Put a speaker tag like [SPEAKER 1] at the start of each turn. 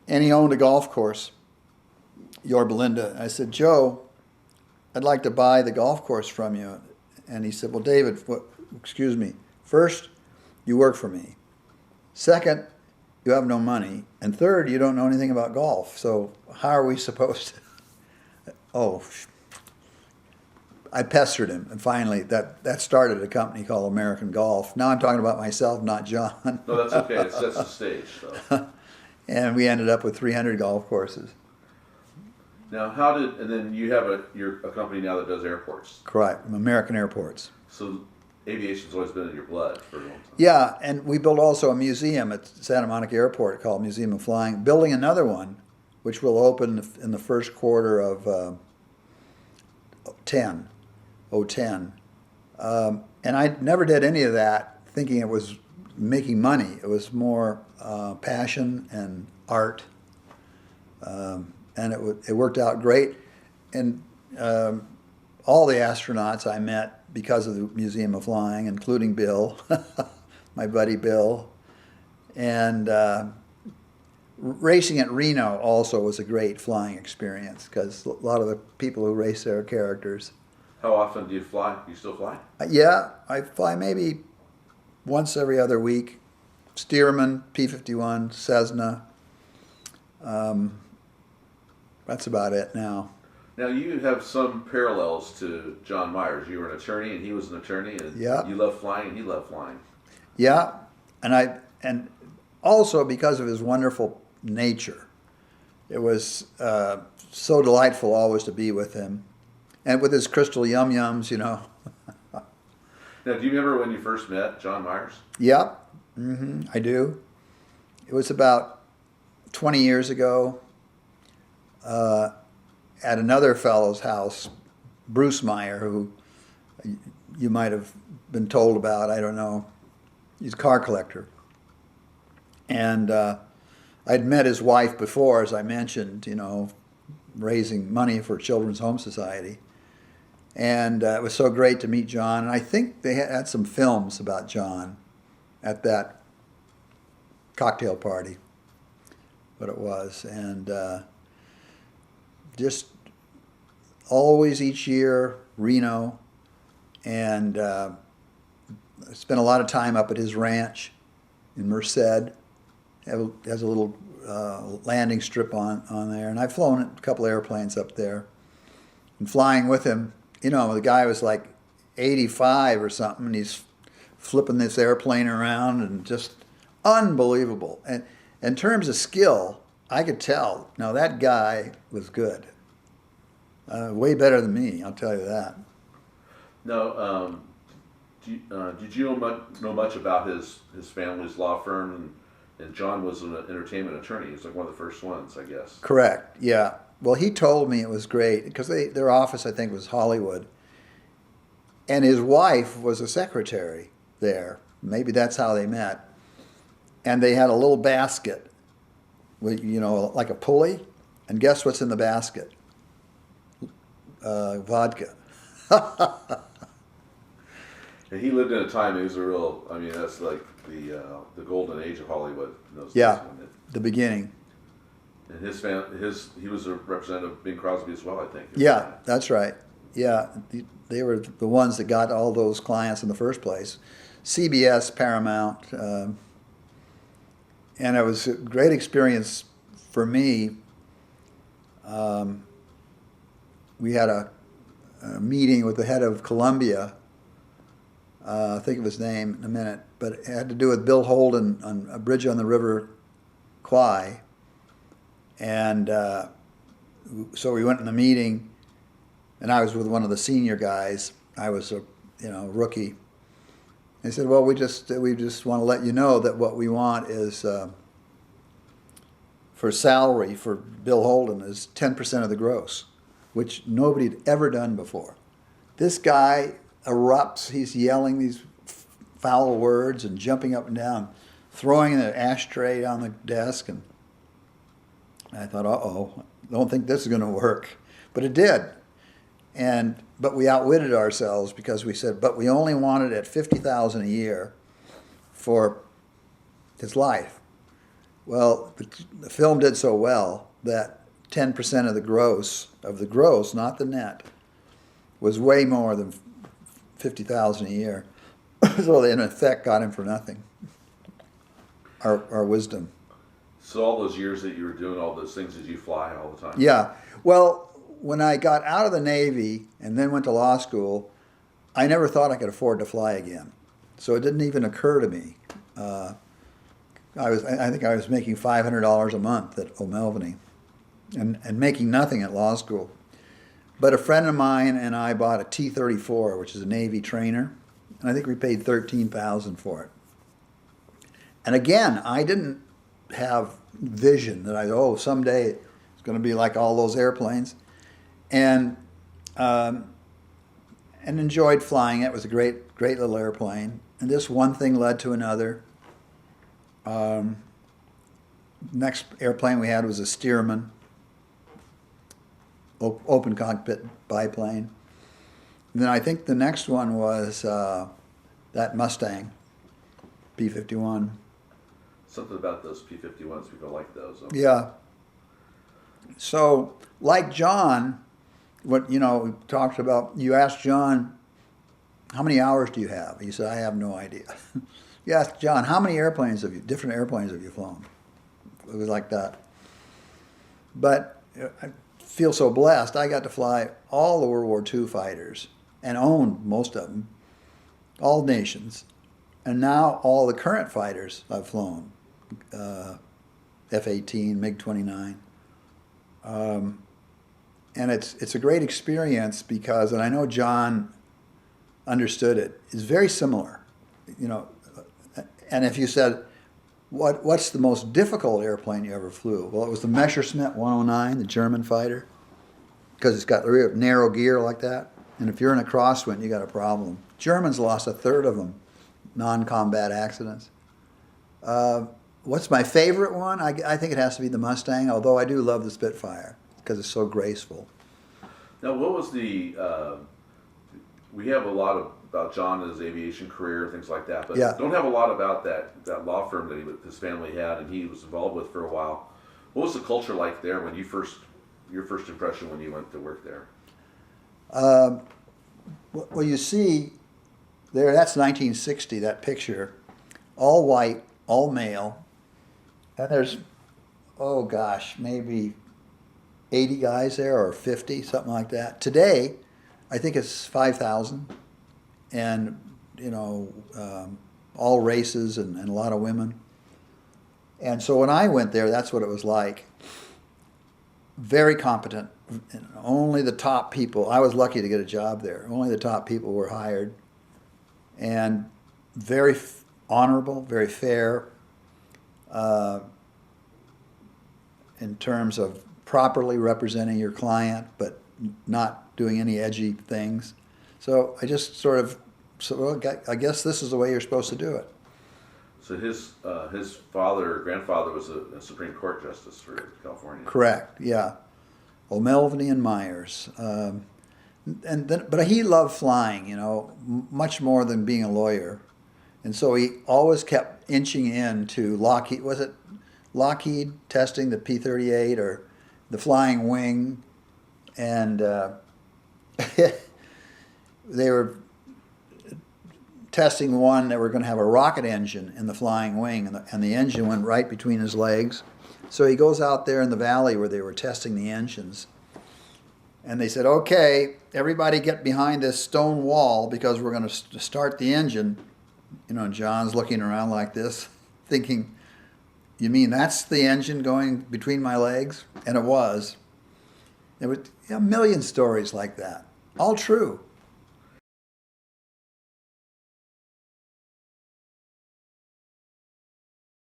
[SPEAKER 1] And he owned a golf course, Yorba Linda. I said, Joe, I'd like to buy the golf course from you. And he said, well, David, excuse me. First, you work for me. Second, you have no money. And third, you don't know anything about golf. So how are we supposed to? Oh, I pestered him. And finally, that started a company called American Golf. Now I'm talking about myself, not John.
[SPEAKER 2] No, that's okay. It sets the stage. So.
[SPEAKER 1] And we ended up with 300 golf courses.
[SPEAKER 2] Now, and then you have you're a company now that does airports.
[SPEAKER 1] Correct, American Airports.
[SPEAKER 2] So aviation's always been in your blood for a long time.
[SPEAKER 1] Yeah, and we built also a museum at Santa Monica Airport called Museum of Flying, building another one, which will open in the first quarter of 10. And I never did any of that thinking it was making money. It was more passion and art. And it worked out great. And all the astronauts I met because of the Museum of Flying, including Bill, my buddy Bill. And racing at Reno also was a great flying experience because a lot of the people who race there are characters.
[SPEAKER 2] How often do you fly? You still fly?
[SPEAKER 1] Yeah, I fly maybe once every other week. Stearman, P-51, Cessna. That's about it now.
[SPEAKER 2] Now you have some parallels to John Myers. You were an attorney and he was an attorney, and
[SPEAKER 1] yeah.
[SPEAKER 2] You love flying and he loved flying.
[SPEAKER 1] Yeah, and also because of his wonderful nature. It was so delightful always to be with him. And with his crystal yum-yums, you know.
[SPEAKER 2] Now, do you remember when you first met John Myers?
[SPEAKER 1] Yep, I do. It was about 20 years ago at another fellow's house, Bruce Meyer, who you might have been told about, I don't know. He's a car collector. And I'd met his wife before, as I mentioned, you know, raising money for Children's Home Society. And it was so great to meet John. And I think they had some films about John at that cocktail party, what it was. And just always each year, Reno. And I spent a lot of time up at his ranch in Merced. Has a little landing strip on there. And I've flown a couple airplanes up there. And flying with him, you know, the guy was like 85 or something, and he's flipping this airplane around, and just unbelievable. And in terms of skill, I could tell, no, that guy was good. Way better than me, I'll tell you that.
[SPEAKER 2] Now, did you know much about his family's law firm? And John was an entertainment attorney. He was like one of the first ones, I guess.
[SPEAKER 1] Correct, yeah. Well, he told me it was great because their office, I think, was Hollywood. And his wife was a secretary there. Maybe that's how they met. And they had a little basket, with, you know, like a pulley. And guess what's in the basket? Vodka.
[SPEAKER 2] And he lived in a time, it was a real, I mean, that's like the golden age of Hollywood. In those
[SPEAKER 1] Yeah,
[SPEAKER 2] days.
[SPEAKER 1] the beginning.
[SPEAKER 2] And he was a representative of Bing Crosby as well, I think.
[SPEAKER 1] Yeah, that's right. Yeah, they were the ones that got all those clients in the first place. CBS, Paramount, and it was a great experience for me. We had a meeting with the head of Columbia. I'll think of his name in a minute, but it had to do with Bill Holden on a bridge on the River Kwai. And so we went in the meeting, and I was with one of the senior guys. I was a rookie. They said, "Well, we just want to let you know that what we want is for salary for Bill Holden is 10% of the gross, which nobody had ever done before." This guy erupts. He's yelling these foul words and jumping up and down, throwing the ashtray on the desk, and I thought, uh-oh, don't think this is going to work. But it did. But we outwitted ourselves because we said, but we only wanted at $50,000 a year for his life. Well, the film did so well that 10% of the gross, not the net, was way more than 50,000 a year. So they in effect got him for nothing. Our wisdom.
[SPEAKER 2] So all those years that you were doing all those things, did you fly all the time?
[SPEAKER 1] Yeah. Well, when I got out of the Navy and then went to law school, I never thought I could afford to fly again. So it didn't even occur to me. I think I was making $500 a month at O'Melveny and making nothing at law school. But a friend of mine and I bought a T-34, which is a Navy trainer, and I think we paid $13,000 for it. And again, I didn't have vision that someday it's going to be like all those airplanes, and enjoyed flying it. It was a great little airplane, and this one thing led to another. Next airplane we had was a Stearman, open cockpit biplane. And then I think the next one was that Mustang, P-51.
[SPEAKER 2] Something about those P-51s, people like those.
[SPEAKER 1] Yeah. So, like John, we talked about, you asked John, how many hours do you have? He said, I have no idea. You asked John, how many different airplanes have you flown? It was like that. But I feel so blessed. I got to fly all the World War II fighters and owned most of them, all nations. And now all the current fighters I've flown, F-18, MiG-29. And it's a great experience because, and I know John understood it, it's very similar. And if you said, what's the most difficult airplane you ever flew? Well, it was the Messerschmitt 109, the German fighter, because it's got real narrow gear like that. And if you're in a crosswind, you got a problem. Germans lost a third of them, non-combat accidents. What's my favorite one? I think it has to be the Mustang, although I do love the Spitfire because it's so graceful.
[SPEAKER 2] Now, what was we have a lot about John and his aviation career, things like that, but
[SPEAKER 1] Yeah.
[SPEAKER 2] don't have a lot about that law firm that his family had and he was involved with for a while. What was the culture like there when your first impression when you went to work there?
[SPEAKER 1] Well, you see, that's 1960, that picture, all white, all male, and there's, oh gosh, maybe 80 guys there or 50, something like that. Today, I think it's 5,000, and all races and a lot of women. And so when I went there, that's what it was like. Very competent. Only the top people. I was lucky to get a job there. Only the top people were hired, and very honorable, very fair. In terms of properly representing your client, but not doing any edgy things. So I just sort of, I guess this is the way you're supposed to do it.
[SPEAKER 2] So his father or grandfather was a Supreme Court justice for California.
[SPEAKER 1] Correct. Yeah, O'Melveny and Myers, but he loved flying. Much more than being a lawyer, and so he always kept inching into Lockheed. Was it Lockheed testing the P-38 or the Flying Wing, and they were testing one that were going to have a rocket engine in the Flying Wing, and the engine went right between his legs. So he goes out there in the valley where they were testing the engines, and they said, okay, everybody get behind this stone wall because we're going to start the engine. John's looking around like this, thinking, you mean that's the engine going between my legs? And it was. There were a million stories like that, all true.